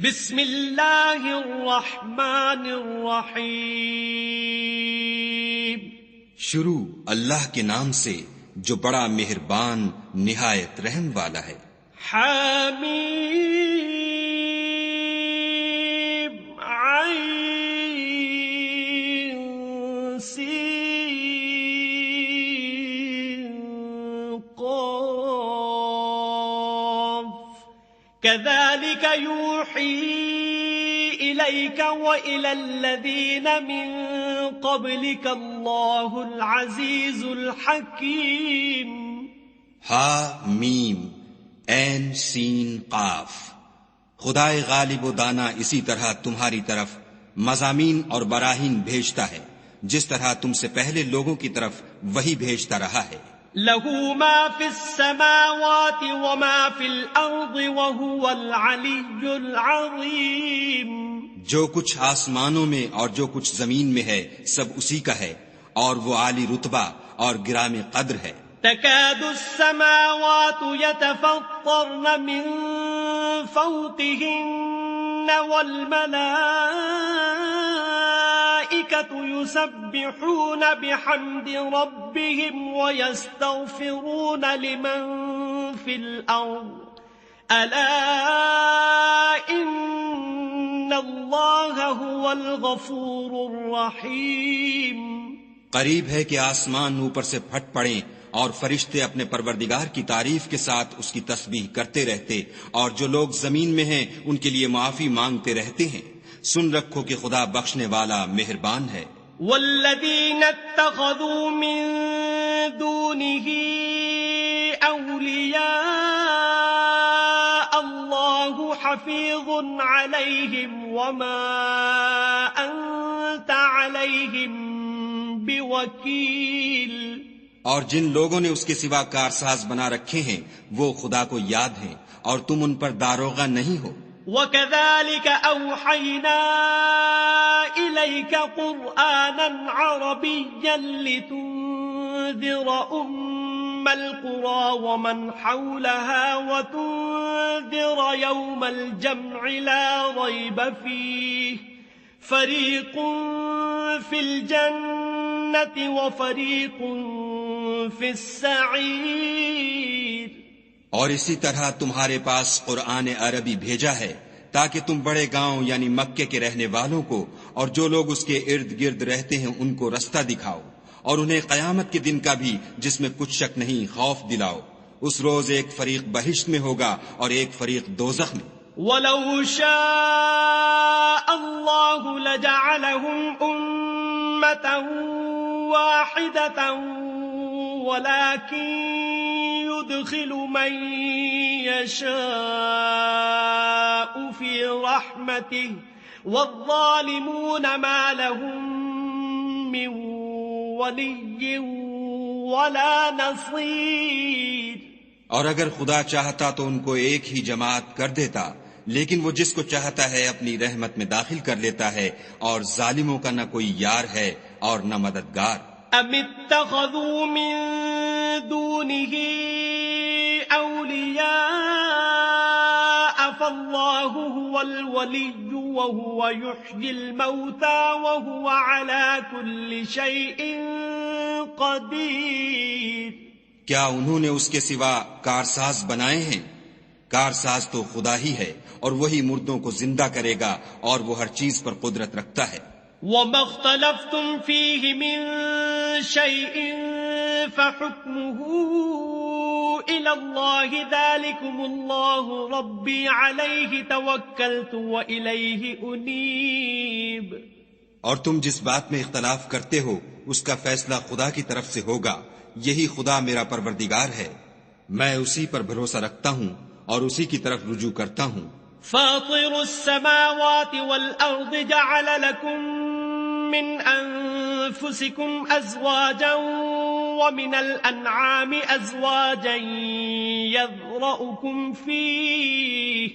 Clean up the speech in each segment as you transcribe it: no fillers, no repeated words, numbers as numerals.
بسم اللہ الرحمن الرحیم. شروع اللہ کے نام سے جو بڑا مہربان نہایت رحم والا ہے. حمیم عین سین قاف كذلك يوحي إليك وإلى الذين من قبلك الله العزيز الحكيم. ہا میم عین سین قاف. خدائے غالب و دانا اسی طرح تمہاری طرف مضامین اور براہین بھیجتا ہے جس طرح تم سے پہلے لوگوں کی طرف وہی بھیجتا رہا ہے. له ما في السماوات وما في الأرض وهو العلي العظيم. جو کچھ آسمانوں میں اور جو کچھ زمین میں ہے سب اسی کا ہے اور وہ عالی رتبہ اور گرام قدر ہے. تكاد السماوات يتفطرن من فوقهن والملائكة يسبحون بحمد ربهم ويستغفرون لمن في الأرض ألا إن الله هو الغفور الرحيم. قریب ہے کہ آسمان اوپر سے پھٹ پڑیں اور فرشتے اپنے پروردگار کی تعریف کے ساتھ اس کی تسبیح کرتے رہتے اور جو لوگ زمین میں ہیں ان کے لیے معافی مانگتے رہتے ہیں. سن رکھو کہ خدا بخشنے والا مہربان ہے. والذین اتخذوا من دونه اولیاء اللہ حفیظ علیہم وما انت علیہم بوکیل. اور جن لوگوں نے اس کے سوا کارساز بنا رکھے ہیں وہ خدا کو یاد ہیں اور تم ان پر داروغہ نہیں ہو. وَكَذَلِكَ أَوْحَيْنَا إِلَيْكَ قُرْآنًا عَرَبِيًّا لِتُنذِرَ أُمَّ الْقُرَى وَمَنْ حَوْلَهَا وَتُنذِرَ يَوْمَ الْجَمْعِ لَا رَيْبَ فِيهِ فَرِيقٌ فِي الْجَنَّةِ وَفَرِيقٌ فِي السَّعِيرِ. اور اسی طرح تمہارے پاس قرآن عربی بھیجا ہے تاکہ تم بڑے گاؤں یعنی مکے کے رہنے والوں کو اور جو لوگ اس کے ارد گرد رہتے ہیں ان کو رستہ دکھاؤ اور انہیں قیامت کے دن کا بھی جس میں کچھ شک نہیں خوف دلاؤ. اس روز ایک فریق بہشت میں ہوگا اور ایک فریق دوزخ میں. وَلَوْ شَاءَ اللَّهُ لَجَعَلَهُمْ أُمَّةً وَاحِدَةً وَلَكِنْ يُدْخِلُ مَنْ يَشَاءُ فِي رَحْمَتِهِ وَالظَّالِمُونَ مَا لَهُمْ مِنْ وَلِيٍّ وَلَا نَصِيرٍ. اور اگر خدا چاہتا تو ان کو ایک ہی جماعت کر دیتا لیکن وہ جس کو چاہتا ہے اپنی رحمت میں داخل کر لیتا ہے اور ظالموں کا نہ کوئی یار ہے اور نہ مددگار. ام اتخذوا من دونه اولیاء فاللہ هو الولی وهو يحيي الموتى وهو على كل شيء قدیر. کیا انہوں نے اس کے سوا کارساز بنائے ہیں؟ کارساز تو خدا ہی ہے اور وہی مردوں کو زندہ کرے گا اور وہ ہر چیز پر قدرت رکھتا ہے. وَمَا اخْتَلَفْتُمْ فِيهِ مِنْ شَيْءٍ فَحُكْمُهُ إِلَى اللَّهِ ذَلِكُمُ اللَّهُ رَبِّي عَلَيْهِ تَوَكَّلْتُ وَإِلَيْهِ أُنِيبُ. اور تم جس بات میں اختلاف کرتے ہو اس کا فیصلہ خدا کی طرف سے ہوگا. یہی خدا میرا پروردگار ہے، میں اسی پر بھروسہ رکھتا ہوں اور اسی کی طرف رجوع کرتا ہوں. فاطر السماوات والأرض جعل لكم من أنفسكم أزواجا ومن الأنعام أزواجا يذرأكم فيه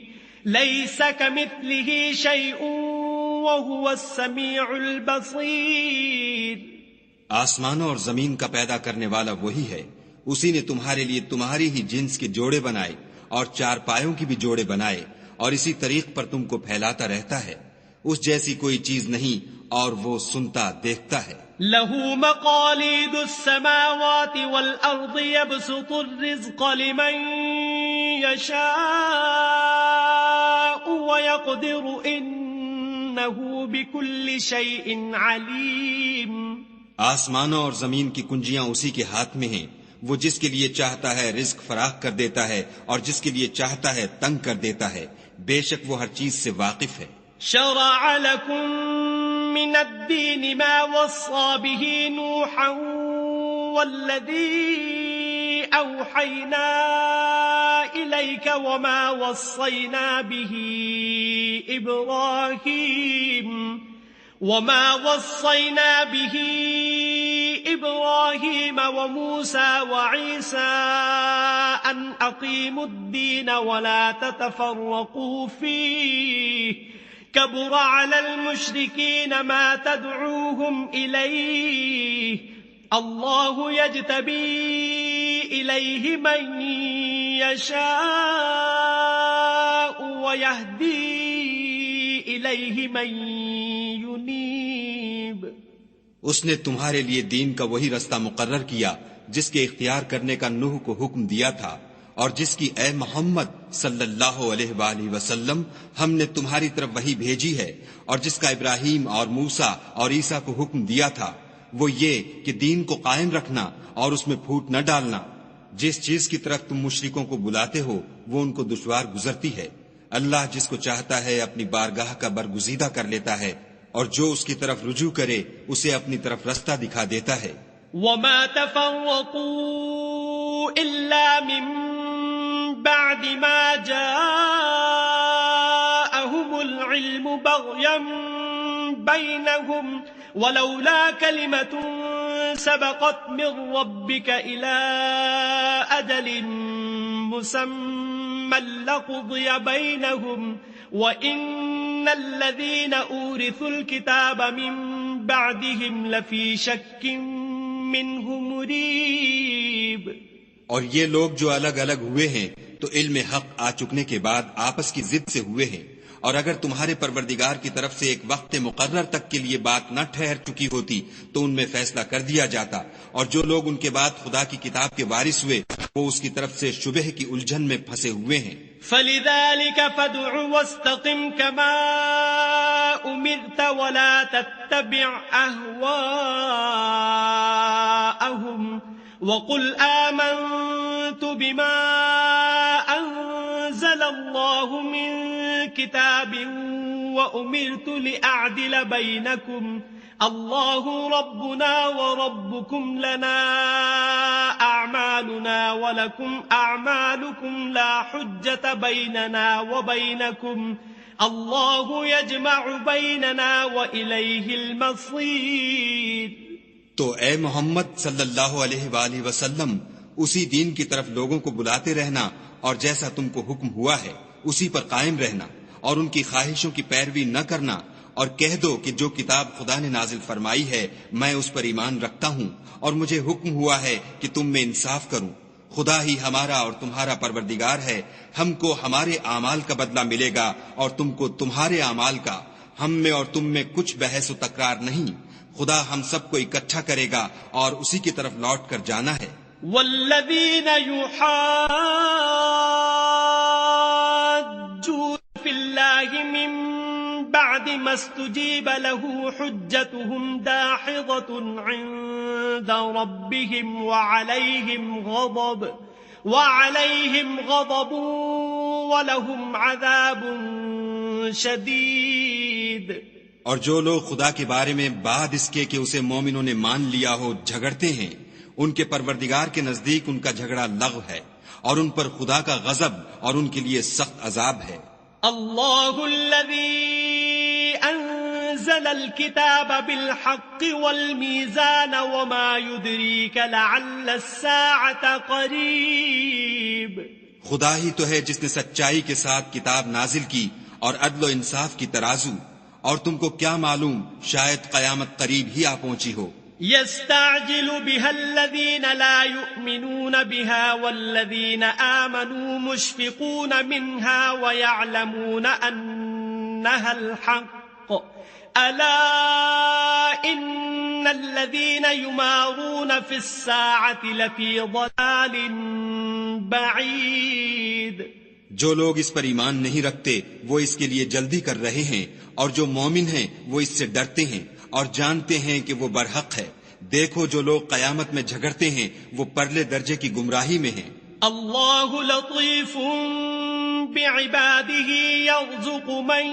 ليس كمثله شيء وهو السميع البصير. آسمانوں اور زمین کا پیدا کرنے والا وہی ہے، اسی نے تمہارے لیے تمہاری ہی جنس کے جوڑے بنائے اور چار پایوں کی بھی جوڑے بنائے اور اسی طریق پر تم کو پھیلاتا رہتا ہے. اس جیسی کوئی چیز نہیں اور وہ سنتا دیکھتا ہے. له مقاليد السماوات والأرض يبسط الرزق لمن يشاء ويقدر إنه بكل شيء عليم. آسمانوں اور زمین کی کنجیاں اسی کے ہاتھ میں ہیں. وہ جس کے لیے چاہتا ہے رزق فراخ کر دیتا ہے اور جس کے لیے چاہتا ہے تنگ کر دیتا ہے. بے شک وہ ہر چیز سے واقف ہے. شرع لكم من الدين ما وصى به نوحا والذي أوحينا إليك وما وصينا به إبراهيم وموسى وعيسى أن أقيموا الدين ولا تتفرقوا فيه كبر على المشركين ما تدعوهم إليه الله يجتبي إليه من يشاء ويهدي إليه من ينيب. اس نے تمہارے لیے دین کا وہی رستہ مقرر کیا جس کے اختیار کرنے کا نوح کو حکم دیا تھا اور جس کی اے محمد صلی اللہ علیہ وآلہ وسلم ہم نے تمہاری طرف وہی بھیجی ہے اور جس کا ابراہیم اور موسیٰ اور عیسیٰ کو حکم دیا تھا وہ یہ کہ دین کو قائم رکھنا اور اس میں پھوٹ نہ ڈالنا. جس چیز کی طرف تم مشرکوں کو بلاتے ہو وہ ان کو دشوار گزرتی ہے. اللہ جس کو چاہتا ہے اپنی بارگاہ کا برگزیدہ کر لیتا ہے اور جو اس کی طرف رجوع کرے اسے اپنی طرف رستہ دکھا دیتا ہے. وما تفرقوا إلا من بعد ما جاءهم العلم بغيا بينهم ولولا كلمة سبقت من ربك إلى أجل مسمى لقضي بينهم وَإِنَّ الَّذِينَ أُورِثُوا الْكِتَابَ مِن بَعْدِهِمْ لَفِي شَكٍّ مِّنْهُ مُرِيبٍ. اور یہ لوگ جو الگ الگ ہوئے ہیں تو علم حق آ چکنے کے بعد آپس کی ضد سے ہوئے ہیں. اور اگر تمہارے پروردگار کی طرف سے ایک وقت مقرر تک کے لیے بات نہ ٹھہر چکی ہوتی تو ان میں فیصلہ کر دیا جاتا. اور جو لوگ ان کے بعد خدا کی کتاب کے وارث ہوئے وہ اس کی طرف سے شبہ کی الجھن میں پھنسے ہوئے ہیں. فَلِذَلِكَ فَادْعُ وَاسْتَقِمْ كَمَا أُمِرْتَ وَلَا تَتَّبِعْ أَهْوَاءَهُمْ وَقُلْ آمَنْتُ بِمَا أَنزَلَ اللَّهُ مِنْ كِتَابٍ وَأُمِرْتُ لِأَعْدِلَ بَيْنَكُمْ اللَّهُ رَبُّنَا وَرَبُّكُمْ لَنَا أَعْمَالُنَا وَلَكُمْ أَعْمَالُكُمْ لَا حُجَّةَ بَيْنَنَا وَبَيْنَكُمْ اللَّهُ يَجْمَعُ بَيْنَنَا وَإِلَيْهِ الْمَصِيرُ. تو اے محمد صلی اللہ علیہ وآلہ وسلم اسی دین کی طرف لوگوں کو بلاتے رہنا اور جیسا تم کو حکم ہوا ہے اسی پر قائم رہنا اور ان کی خواہشوں کی پیروی نہ کرنا. اور کہہ دو کہ جو کتاب خدا نے نازل فرمائی ہے میں اس پر ایمان رکھتا ہوں اور مجھے حکم ہوا ہے کہ تم میں انصاف کروں. خدا ہی ہمارا اور تمہارا پروردگار ہے. ہم کو ہمارے اعمال کا بدلہ ملے گا اور تم کو تمہارے اعمال کا. ہم میں اور تم میں کچھ بحث و تکرار نہیں. خدا ہم سب کو اکٹھا کرے گا اور اسی کی طرف لوٹ کر جانا ہے. والذین یحاجون فی اللہ من بعد ما استجیب له حجتهم داحضة عند ربهم وعليهم غضب ولهم عذاب شدید. اور جو لوگ خدا کے بارے میں بعد اس کے کہ اسے مومنوں نے مان لیا ہو جھگڑتے ہیں ان کے پروردگار کے نزدیک ان کا جھگڑا لغو ہے اور ان پر خدا کا غضب اور ان کے لیے سخت عذاب ہے. اللہ الذی انزل الكتاب بالحق والمیزان وما يدریک لعل الساعة قریب. خدا ہی تو ہے جس نے سچائی کے ساتھ کتاب نازل کی اور عدل و انصاف کی ترازو. اور تم کو کیا معلوم شاید قیامت قریب ہی آ پہنچی ہو. يستعجل بها الذين لا يؤمنون بها والذين آمنوا مشفقون منها ويعلمون أنها الحق ألا إن الذين يمارون في الساعة لفي ضلال بعيد. جو لوگ اس پر ایمان نہیں رکھتے وہ اس کے لیے جلدی کر رہے ہیں، اور جو مومن ہیں وہ اس سے ڈرتے ہیں اور جانتے ہیں کہ وہ برحق ہے. دیکھو جو لوگ قیامت میں جھگڑتے ہیں وہ پرلے درجے کی گمراہی میں ہیں. اللہ لطیف بعباده يرزق من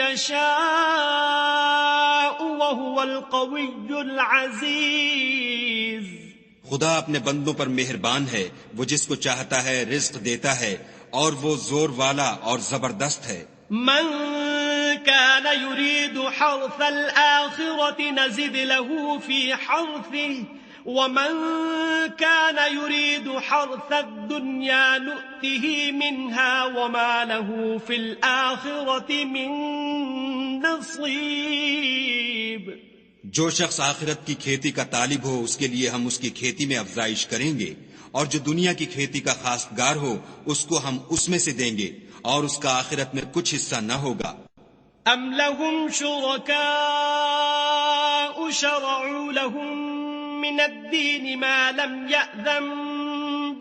يشاء وهو القوي العزيز. خدا اپنے بندوں پر مہربان ہے، وہ جس کو چاہتا ہے رزق دیتا ہے، اور وہ زور والا اور زبردست ہے. من كان يريد حرث الآخرة نزد له في حرثه ومن كان يريد حرث الدنيا نؤته منها وما له في الآخرة من نصيب. جو شخص آخرت کی کھیتی کا طالب ہو اس کے لیے ہم اس کی کھیتی میں افزائش کریں گے، اور جو دنیا کی کھیتی کا خواستگار ہو اس کو ہم اس میں سے دیں گے، اور اس کا آخرت میں کچھ حصہ نہ ہوگا. ام لهم شركاء شرعوا لهم من الدين ما لم يأذن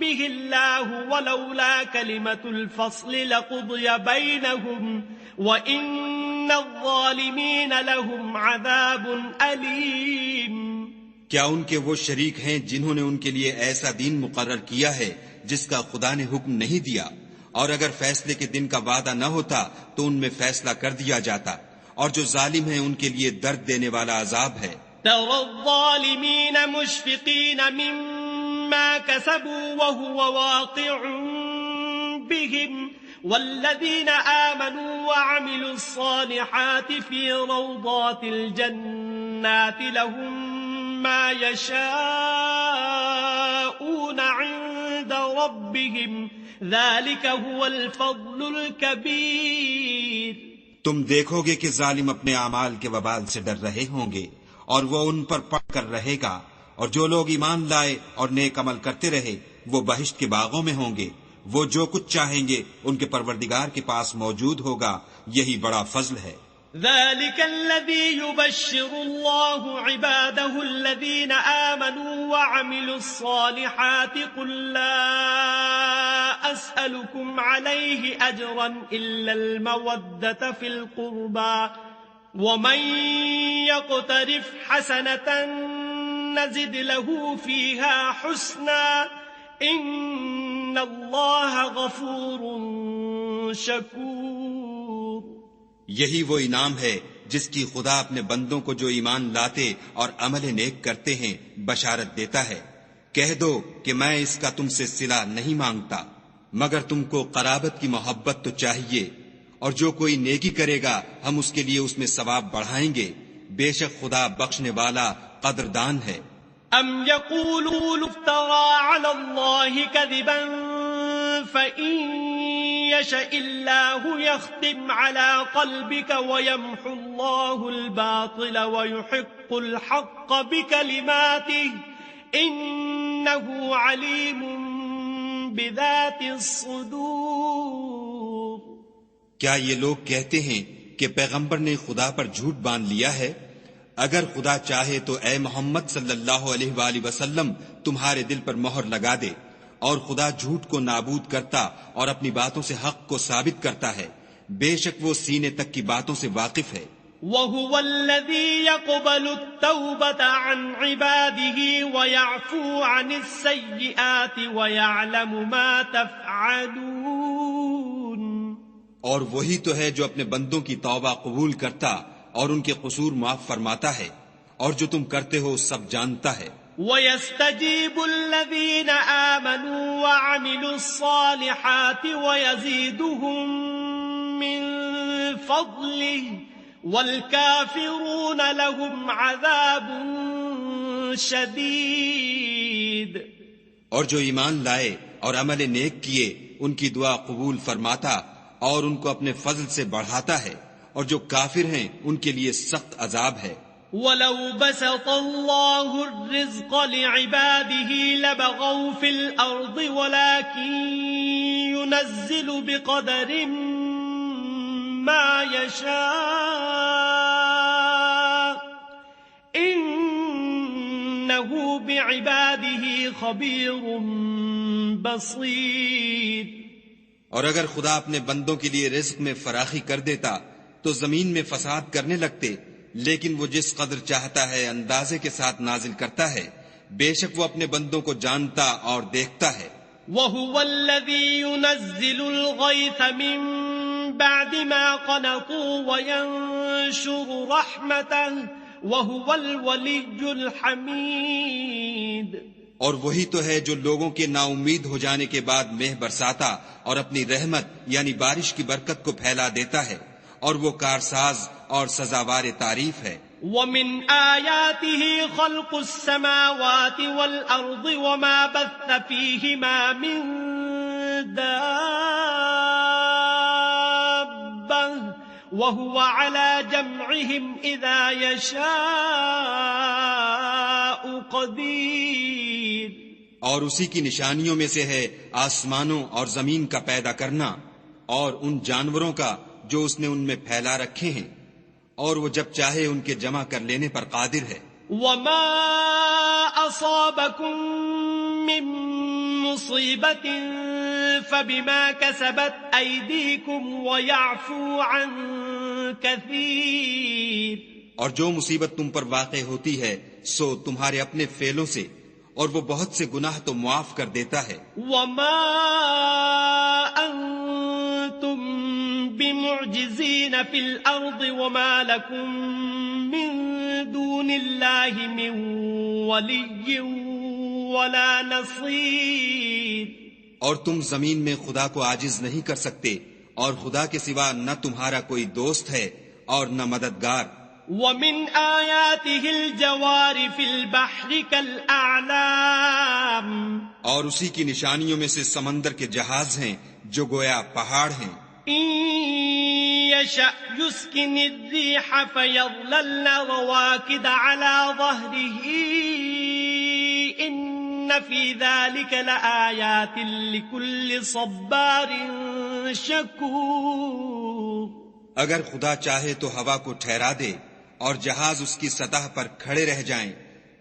به الله ولولا كلمة الفصل لقضي بينهم وإن الظالمين لهم عذاب أليم. کیا ان کے وہ شریک ہیں جنہوں نے ان کے لیے ایسا دین مقرر کیا ہے جس کا خدا نے حکم نہیں دیا، اور اگر فیصلے کے دن کا وعدہ نہ ہوتا تو ان میں فیصلہ کر دیا جاتا، اور جو ظالم ہیں ان کے لیے درد دینے والا عذاب ہے. ترى الظالمين مشفقين مما كسبوا وهو واقع بهم والذين آمنوا وعملوا الصالحات في روضات الجنات لهم ما يشاءون عند ربهم ذلك هو الفضل الكبير. تم دیکھو گے کہ ظالم اپنے اعمال کے وبال سے ڈر رہے ہوں گے، اور وہ ان پر پڑ کر رہے گا، اور جو لوگ ایمان لائے اور نیک عمل کرتے رہے وہ بہشت کے باغوں میں ہوں گے. وہ جو کچھ چاہیں گے ان کے پروردگار کے پاس موجود ہوگا، یہی بڑا فضل ہے. ذلك الذي يبشر الله عباده الذين آمنوا وعملوا الصالحات قل لا أسألكم عليه أجرا إلا المودة في القربى ومن يقترف حسنة نزد له فيها حسنا إن الله غفور شكور. یہی وہ انعام ہے جس کی خدا اپنے بندوں کو جو ایمان لاتے اور عمل نیک کرتے ہیں بشارت دیتا ہے. کہہ دو کہ میں اس کا تم سے صلہ نہیں مانگتا، مگر تم کو قرابت کی محبت تو چاہیے، اور جو کوئی نیکی کرے گا ہم اس کے لیے اس میں ثواب بڑھائیں گے. بے شک خدا بخشنے والا قدردان ہے. ام یقولون افترى على الله كذبا فإن يشاء الله يختم على قلبك ويمحو الله الباطل ويحق الحق بكلماته إنه عليم بذات الصدور. کیا یہ لوگ کہتے ہیں کہ پیغمبر نے خدا پر جھوٹ باندھ لیا ہے؟ اگر خدا چاہے تو اے محمد صلی اللہ علیہ وآلہ وسلم تمہارے دل پر مہر لگا دے، اور خدا جھوٹ کو نابود کرتا اور اپنی باتوں سے حق کو ثابت کرتا ہے. بے شک وہ سینے تک کی باتوں سے واقف ہے. وَهُوَ الَّذِي يَقْبَلُ التَّوْبَةَ عَنْ عِبَادِهِ وَيَعْفُو عَنِ السَّيِّئَاتِ وَيَعْلَمُ مَا تَفْعَلُونَ. اور وہی تو ہے جو اپنے بندوں کی توبہ قبول کرتا اور ان کے قصور معاف فرماتا ہے، اور جو تم کرتے ہو سب جانتا ہے. وَيَسْتَجِيبُ الَّذِينَ آمَنُوا وَعَمِلُوا الصَّالِحَاتِ وَيَزِيدُهُم مِّن فَضْلِهِ وَالْكَافِرُونَ لَهُمْ عَذَابٌ شَدِيدٌ. اور جو ایمان لائے اور عمل نیک کیے ان کی دعا قبول فرماتا اور ان کو اپنے فضل سے بڑھاتا ہے، اور جو کافر ہیں ان کے لیے سخت عذاب ہے. وَلَوْ بَسَطَ اللَّهُ الرِّزْقَ لِعِبَادِهِ لَبَغَوْا فِي الْأَرْضِ وَلَكِنْ يُنَزِّلُ بِقَدَرٍ مَا يَشَاءُ إِنَّهُ بِعِبَادِهِ خَبِيرٌ بَصِيرٌ۔ اور اگر خدا اپنے بندوں کے لیے رزق میں فراخی کر دیتا تو زمین میں فساد کرنے لگتے، لیکن وہ جس قدر چاہتا ہے اندازے کے ساتھ نازل کرتا ہے، بے شک وہ اپنے بندوں کو جانتا اور دیکھتا ہے۔ وَهُوَ الَّذِي يُنَزِّلُ الْغَيْثَ مِن بَعْدِ مَا قَنَطُوا وَيَنشُرُ رَحْمَتَهُ وَهُوَ الْوَلِيُّ الْحَمِيدُ۔ اور وہی تو ہے جو لوگوں کے نا امید ہو جانے کے بعد مہ برساتا اور اپنی رحمت یعنی بارش کی برکت کو پھیلا دیتا ہے، اور وہ کارساز اور سزاوار تعریف ہے۔ وَمِنْ آيَاتِهِ خَلْقُ السَّمَاوَاتِ وَالْأَرْضِ وَمَا بَثَّ فِيهِمَا مِن دَابَّةٍ وَهُوَ عَلَى جَمْعِهِمْ إِذَا يَشَاءُ قَدِيرٌ۔ اور اسی کی نشانیوں میں سے ہے آسمانوں اور زمین کا پیدا کرنا، اور ان جانوروں کا جو اس نے ان میں پھیلا رکھے ہیں، اور وہ جب چاہے ان کے جمع کر لینے پر قادر ہے۔ وَمَا أَصَابَكُم مِّن مُّصِيبَةٍ فَبِمَا كَسَبَتْ أَيْدِيكُمْ وَيَعْفُو عَن كَثِيرٍ۔ اور جو مصیبت تم پر واقع ہوتی ہے سو تمہارے اپنے فعلوں سے، اور وہ بہت سے گناہ تو معاف کر دیتا ہے۔ وَمَا أَنتُم بِمُعْجِزِينَ فِي الْأَرْضِ وَمَا لَكُم مِّن دُونِ اللَّهِ مِن وَلِيٍّ وَلَا نَصِيرٍ۔ اور تم زمین میں خدا کو عاجز نہیں کر سکتے، اور خدا کے سوا نہ تمہارا کوئی دوست ہے اور نہ مددگار۔ وَمِنْ آيَاتِهِ الْجَوَارِ فِي الْبَحْرِ كَالْأَعْلَامِ۔ اور اسی کی نشانیوں میں سے سمندر کے جہاز ہیں جو گویا پہاڑ ہیں۔ إِن يَشَأْ يُسْكِنِ الرِّيحَ فَيَظْلَلْنَ رَوَاكِدَ عَلَى ظَهْرِهِ إِنَّ فِي ذَلِكَ لَآيَاتٍ لِكُلِّ صَبَّارٍ شَكُورٍ۔ اگر خدا چاہے تو ہوا کو ٹھہرا دے اور جہاز اس کی سطح پر کھڑے رہ جائیں،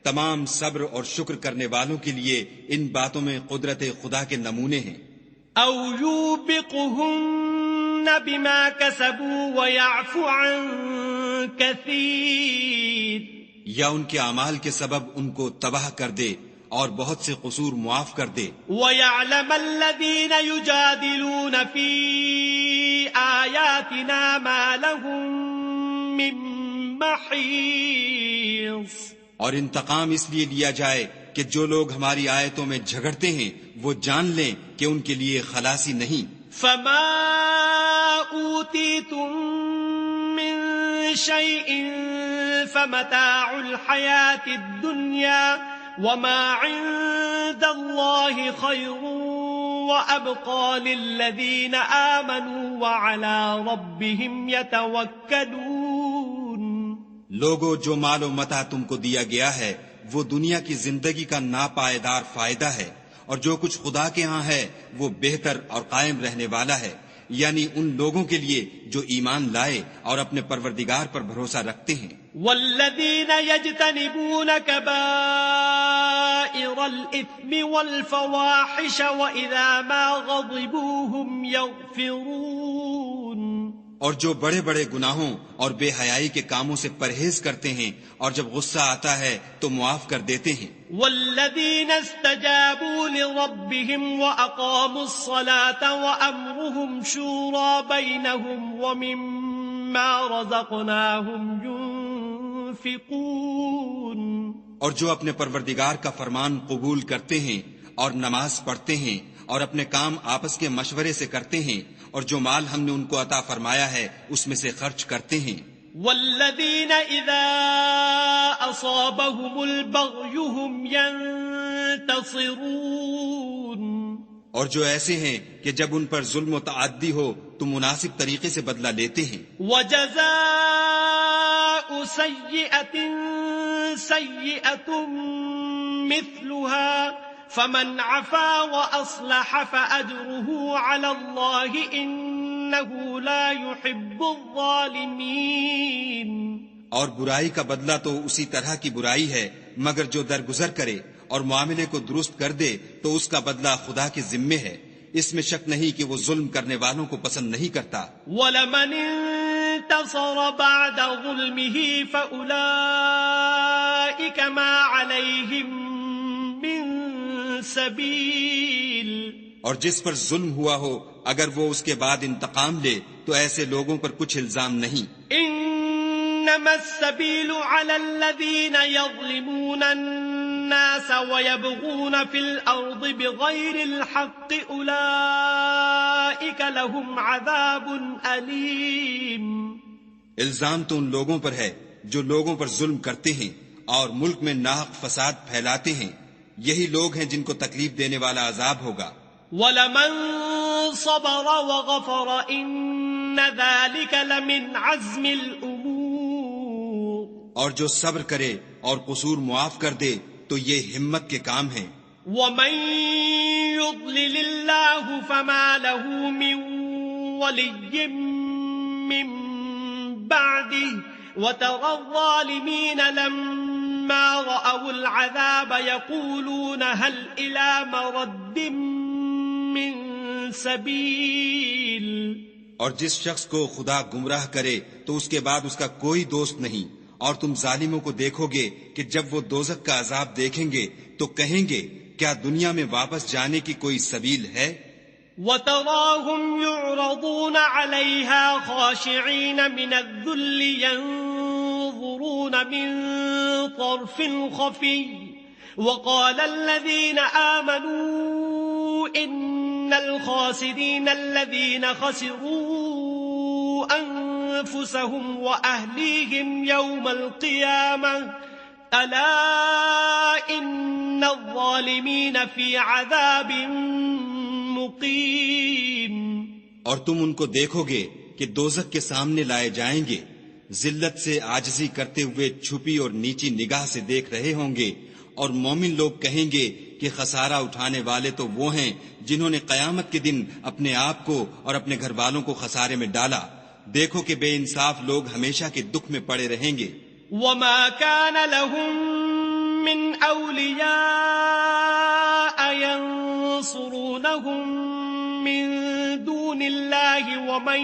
تمام صبر اور شکر کرنے والوں کے لیے ان باتوں میں قدرت خدا کے نمونے ہیں۔ أَوْ يُوبِقْهُنَّ بِمَا كَسَبُوا وَيَعْفُ عَن كَثِيرٍ۔ یا ان کے اعمال کے سبب ان کو تباہ کر دے اور بہت سے قصور معاف کر دے۔ وَيَعْلَمَ الَّذِينَ يُجَادِلُونَ فِي آيَاتِنَا مَا لَهُم مِّن مَّحِيصٍ۔ اور انتقام اس لیے لیا جائے کہ جو لوگ ہماری آیتوں میں جھگڑتے ہیں وہ جان لیں کہ ان کے لیے خلاصی نہیں۔ فَمَا أُوتِيتُم مِّن شَيْءٍ فَمَتَاعُ الْحَيَاةِ الدُّنْيَا وَمَا عِندَ اللَّهِ خَيْرٌ وَأَبْقَىٰ لِلَّذِينَ آمَنُوا وَعَلَىٰ رَبِّهِمْ يَتَوَكَّلُونَ۔ لوگو، جو مال و متاع تم کو دیا گیا ہے وہ دنیا کی زندگی کا ناپائیدار فائدہ ہے، اور جو کچھ خدا کے ہاں ہے وہ بہتر اور قائم رہنے والا ہے، یعنی ان لوگوں کے لیے جو ایمان لائے اور اپنے پروردگار پر بھروسہ رکھتے ہیں۔ والذین یجتنبون کبائر الإثم والفواحش وإذا ما غضبوا هم یغفرون۔ اور جو بڑے بڑے گناہوں اور بے حیائی کے کاموں سے پرہیز کرتے ہیں اور جب غصہ آتا ہے تو معاف کر دیتے ہیں۔ والذین استجابوا لربهم وأقاموا الصلاة وأمرهم شورى بينهم ومما رزقناهم ينفقون۔ اور جو اپنے پروردگار کا فرمان قبول کرتے ہیں اور نماز پڑھتے ہیں اور اپنے کام آپس کے مشورے سے کرتے ہیں، اور جو مال ہم نے ان کو عطا فرمایا ہے اس میں سے خرچ کرتے ہیں۔ والذین اذا اصابهم البغی هم ينتصرون۔ اور جو ایسے ہیں کہ جب ان پر ظلم و تعدی ہو تو مناسب طریقے سے بدلہ لیتے ہیں۔ وجزاؤ جزاء سيئة سيئة مثلها فمن عفا وأصلح فأجره على الله إنه لا يحب الظالمين. اور برائی کا بدلہ تو اسی طرح کی برائی ہے، مگر جو درگزر کرے اور معاملے کو درست کر دے تو اس کا بدلہ خدا کے ذمے ہے. اس میں شک نہیں کہ وہ ظلم کرنے والوں کو پسند نہیں کرتا. وَلَمَنِ انتصر بعد ظلمه فأولئك ما عليهم من سبيل. اور جس پر ظلم ہوا ہو اگر وہ اس کے بعد انتقام لے تو ایسے لوگوں پر کچھ الزام نہیں. انما السبيل على الذين يظلمون الناس ويبغون في الارض بغير الحق اولئك لهم عذاب اليم. الزام تو ان لوگوں پر ہے جو لوگوں پر ظلم کرتے ہیں اور ملک میں ناحق فساد پھیلاتے ہیں، یہی لوگ ہیں جن کو تکلیف دینے والا عذاب ہوگا. وَلَمَن صَبَرَ وَغَفَرَ إِنَّ ذَلِكَ لَمِنْ عَزْمِ الْأُمُورِ. اور جو صبر کرے اور قصور معاف کر دے تو یہ ہمت کے کام ہیں. وَمَن يُضْلِلِ اللَّهُ فَمَا لَهُ مِن وَلِيٍّ مِّن بَعْدِهِ وَتَرَى الظَّالِمِينَ لَمَّا رَأَوُا الْعَذَابَ يَقُولُونَ هَلْ إِلَى مَرَدٍّ من سبیل. اور جس شخص کو خدا گمراہ کرے تو اس کے بعد اس کا کوئی دوست نہیں، اور تم ظالموں کو دیکھو گے کہ جب وہ دوزخ کا عذاب دیکھیں گے تو کہیں گے کیا دنیا میں واپس جانے کی کوئی سبیل ہے؟ وَتَرَاهُمْ يُعْرَضُونَ عَلَيْهَا خَاشِعِينَ مِنَ الذُّلِّ يَنظُرُونَ مِن طَرْفٍ خَفِيٍّ وَقَالَ الَّذِينَ آمَنُوا إِنَّ الْخَاسِرِينَ الَّذِينَ خَسِرُوا أَنفُسَهُمْ وَأَهْلِيهِمْ يَوْمَ الْقِيَامَةِ أَلَا إِنَّ الظَّالِمِينَ فِي عَذَابٍ مُقِيمٍ. اور تم ان کو دیکھو گے کہ دوزخ کے سامنے لائے جائیں گے، ذلت سے عاجزی کرتے ہوئے چھپی اور نیچی نگاہ سے دیکھ رہے ہوں گے، اور مومن لوگ کہیں گے کہ خسارہ اٹھانے والے تو وہ ہیں جنہوں نے قیامت کے دن اپنے آپ کو اور اپنے گھر والوں کو خسارے میں ڈالا. دیکھو کہ بے انصاف لوگ ہمیشہ کے دکھ میں پڑے رہیں گے. وَمَا كَانَ لَهُم مِّنْ أَوْلِيَاءَ يَنصُرُونَهُم مِّن دُونِ اللَّهِ وَمَن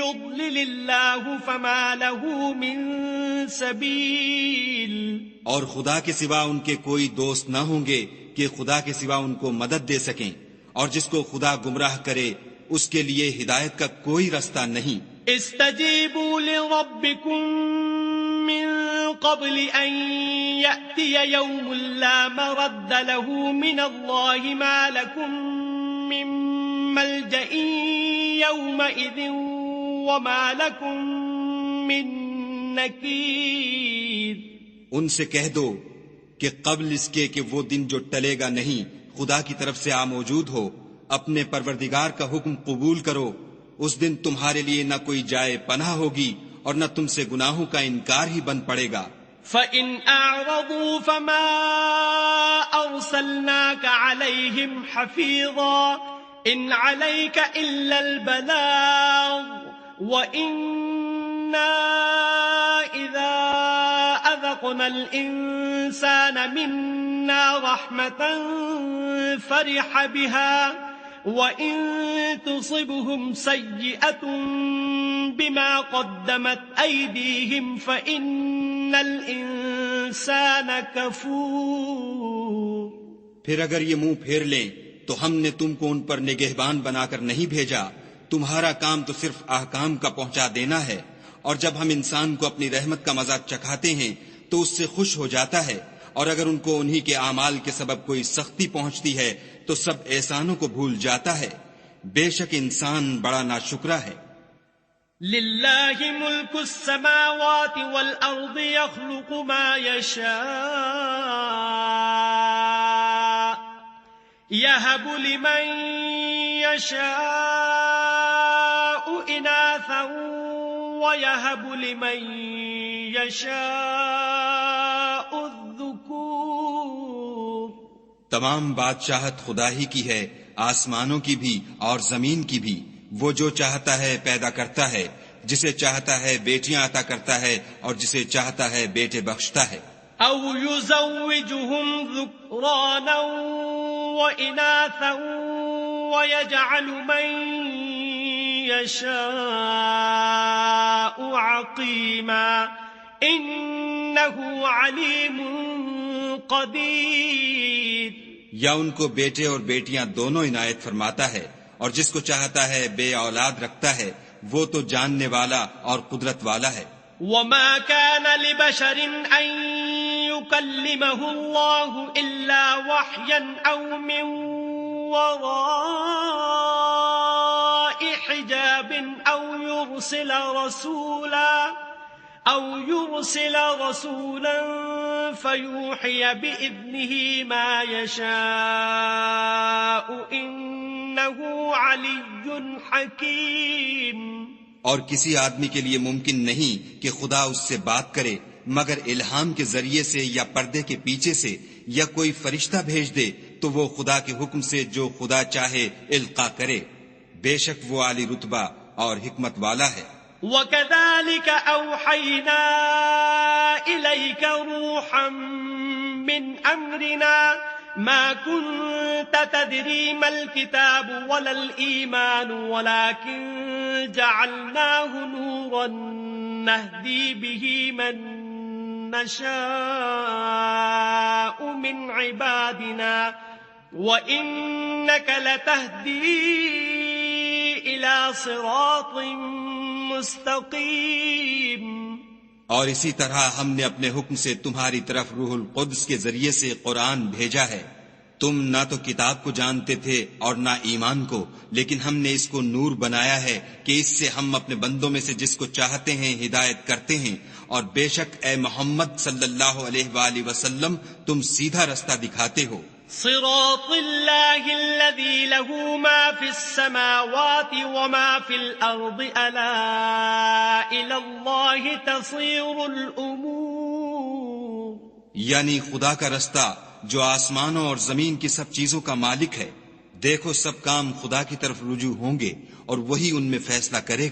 يُضْلِلِ اللَّهُ فَمَا لَهُ مِن سَبِيلٍ. اور خدا کے سوا ان کے کوئی دوست نہ ہوں گے کہ خدا کے سوا ان کو مدد دے سکیں، اور جس کو خدا گمراہ کرے اس کے لیے ہدایت کا کوئی رستہ نہیں. استجیبوا لربکم من قبل ان یأتی یوم لا مرد له من اللہ ما لکم من ملجأ یومئذ وما لکم من نکیر. ان سے کہہ دو کہ قبل اس کے کہ وہ دن جو ٹلے گا نہیں خدا کی طرف سے آ موجود ہو، اپنے پروردگار کا حکم قبول کرو. اس دن تمہارے لیے نہ کوئی جائے پناہ ہوگی اور نہ تم سے گناہوں کا انکار ہی بن پڑے گا. فَإِنْ أَعْرَضُوا فَمَا أَرْسَلْنَاكَ عَلَيْهِمْ حَفِيظًا إِنْ عَلَيْكَ إِلَّا الْبَلَاغُ وَإِنَّا إِذَا أَذَقْنَا الْإِنسَانَ مِنَّا رَحْمَةً فَرِحَ بِهَا وَإِن تُصِبْهُمْ سَيِّئَةٌ بِمَا قَدَّمَتْ أَيْدِيهِمْ فَإِنَّ الْإِنسَانَ كَفُورٌ. پھر اگر یہ منہ پھیر لیں تو ہم نے تم کو ان پر نگہبان بنا کر نہیں بھیجا، تمہارا کام تو صرف احکام کا پہنچا دینا ہے، اور جب ہم انسان کو اپنی رحمت کا مزہ چکھاتے ہیں تو اس سے خوش ہو جاتا ہے، اور اگر ان کو انہی کے اعمال کے سبب کوئی سختی پہنچتی ہے تو سب احسانوں کو بھول جاتا ہے. بے شک انسان بڑا ناشکرا ہے. للہ ملک السماوات والارض يخلق ما يشاء يهب لمن يشاء اناثا ويهب لمن يشاء الذكور تمام بادشاہت خدا ہی کی ہے، آسمانوں کی بھی اور زمین کی بھی۔ وہ جو چاہتا ہے پیدا کرتا ہے، جسے چاہتا ہے بیٹیاں عطا کرتا ہے اور جسے چاہتا ہے بیٹے بخشتا ہے۔ أو يزوجهم ذكرانا وإناثا ويجعل من يشاء عقيما إنه عليم قدير۔ یا ان کو بیٹے اور بیٹیاں دونوں عنایت فرماتا ہے، اور جس کو چاہتا ہے بے اولاد رکھتا ہے، وہ تو جاننے والا اور قدرت والا ہے۔ وما كان لبشر أن يكلمه الله إلا وحيا أو من وراء حجاب أو يرسل رسولا فيوحي بإذنه ما يشاء إنه علي حكيم۔ اور کسی آدمی کے لیے ممکن نہیں کہ خدا اس سے بات کرے مگر الہام کے ذریعے سے یا پردے کے پیچھے سے، یا کوئی فرشتہ بھیج دے تو وہ خدا کے حکم سے جو خدا چاہے القا کرے۔ بے شک وہ عالی رتبہ اور حکمت والا ہے۔ وَكَذَلِكَ أَوْحَيْنَا إِلَيْكَ رُوحًا مِّنْ أَمْرِنَا مَا كُنْتَ تَدْرِي مَا الْكِتَابُ وَلَا الْإِيمَانُ وَلَكِنْ جَعَلْنَاهُ نُورًا نَهْدِي بِهِ مَن نَّشَاءُ مِنْ عِبَادِنَا وَإِنَّكَ لَتَهْدِي إِلَى صِرَاطٍ مستقیم۔ اور اسی طرح ہم نے اپنے حکم سے تمہاری طرف روح القدس کے ذریعے سے قرآن بھیجا ہے۔ تم نہ تو کتاب کو جانتے تھے اور نہ ایمان کو، لیکن ہم نے اس کو نور بنایا ہے کہ اس سے ہم اپنے بندوں میں سے جس کو چاہتے ہیں ہدایت کرتے ہیں، اور بے شک اے محمد صلی اللہ علیہ وآلہ وسلم تم سیدھا رستہ دکھاتے ہو۔ صراط اللہ الذی له ما فی السماوات وما فی الارض الا الى اللہ تصیر الامور، یعنی خدا کا رستہ جو آسمانوں اور زمین کی سب چیزوں کا مالک ہے۔ دیکھو سب کام خدا کی طرف رجوع ہوں گے اور وہی ان میں فیصلہ کرے گا۔